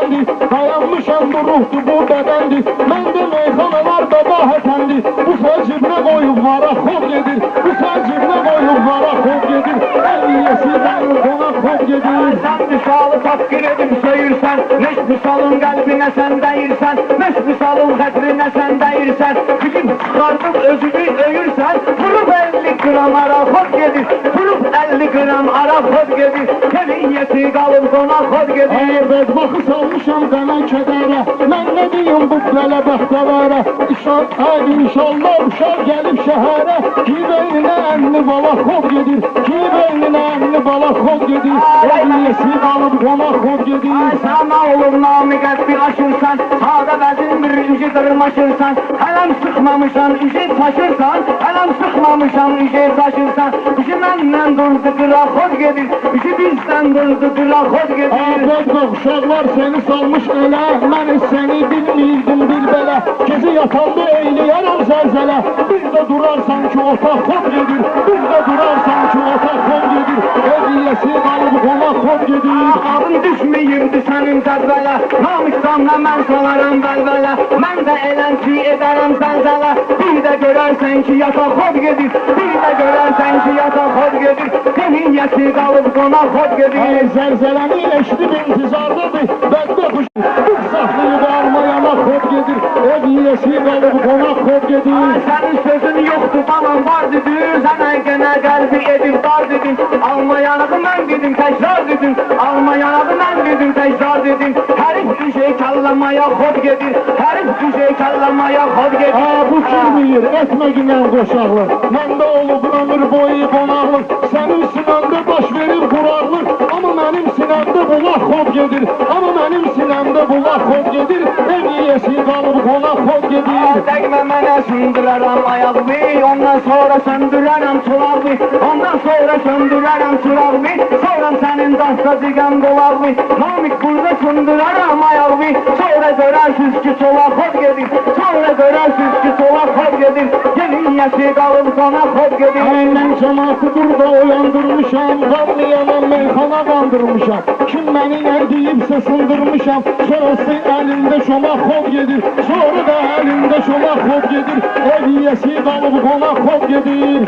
səndir. Dayanmışam bu ruhdur, bu bədəndir. Məndə meyxanalar baba həsəndir. Bu söz cibinə qoyub vara xov gedir. Bu söz cibinə qoyub vara xov gedir. Əl yiyəsi dayır qonaq xov gedir. Sən misalı tapqir edib söyürsən, neş misalın qəlbinə sən dəyirsən, neş misalın xətrinə sən dəyirsən, bizim çıxardıb özünü öyürsən, vurub 50 qram ara xod gedir, vurub 50 qram ara xod gedir, kemiyyəti qalıb qonaq xod gedir. Bədbaxı salmışam qəmə kədərə, mən nə deyim bu bələ bəxtəvərə, inşallah uşaq gəlib şəhərə, ki beyninə ənli bala xod gedir, ki beyninə ənli bala xod gedir, özüyəsi qalıb qonaq xod gedir. Ay sana olur nami qədbi aşırsan, sadə vəzin bir işi dırmaşırsan, hələm sıxmamışan işi taşırsan, hələm sıxmamışan işi taşırsan, işi məndən durdu qıra xod gedir, işi bizdən durdu qıra xod gedir. Bədbax uşaqlar səni salmış elə, mən səni bilmirdim bir belə, gecə yatanda eyləyərəm zəlzələ, bir də durarsan ki otaq xod gedir, bir də durarsan ki otaq xod gedir, özüyəsi qalıb qonaq xod gedir. Adın düşməyimdi sənin zədvələ, namusdanla mən salarım bəlbələ, mən də eləm ki edərəm zəlzələ, bir də görərsən ki yataq xod gedir, bir də görərsən ki yataq xod gedir, kemiyyəti qalıb qonaq xod gedir. Zəlzələni eşidib intizardadır, bədbəx bu saxlayıb armayana xod gedir, ev yiyəsi qalıb qonaq xod gedir. Sənin sözün yoxdur, balam var dedir, sənə gənə qəlbi edib dar dedim, alma yanağı mən dedim, təkrar dedim, alma yanağı mən dedim, təkrar dedim, hərif bir şey kəlləmaya xod gedir, hərif bir şey kəlləmaya xod gedir. Bu girməyir, etməginən qoşaqlıq, məndə olub ömür boyu qonaqlıq, sənin sinəndə baş verir quraqlıq, amma mənim sinəmdə bulaq xod gedir, amma mənim sinəmdə bulaq xod gedir, ev yiyəsi qalıb qonaq xod gedir. Dəqmə mənə sındıraram ayağımı, ondan sonra söndürərəm çılağımı, ondan sonra söndürərəm çılağımı, sonra sənin dasta ziqən dolağımı, namik burada sındıraram ayağımı, sonra görərsiniz ki çolaq xod gedir, sonra görərsiniz ki çolaq xod gedir, gelin yəsi qalıb qonaq xod gedir. Mən cəmatı burada oyandırmışam, qanlayanam meyxana qandırmışam, kim məni nə deyibsə sındırmışam, sonrası əlində şomaq xod gedir, sonra da əlində şomaq xod gedir, ev yiyəsi qalıb qonaq xod gedir.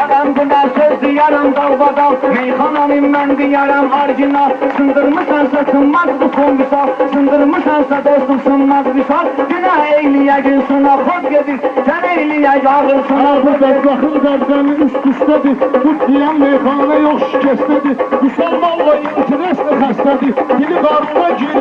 Adam buna söz diyarım dalbadal, meyxananım mən diyarım orijinal, sındırmışansa sınmaz bu son visal, sındırmışansa dostum sınmaz visal, günah eyliyə gün sına xod gedir, sən eyliyə yağır sına Bu bədbaxın dərdəni üst üstədir, bu deyən meyxana yox şikəstədir, Vüsal valla interesli xəstədir, dili qarnına girir.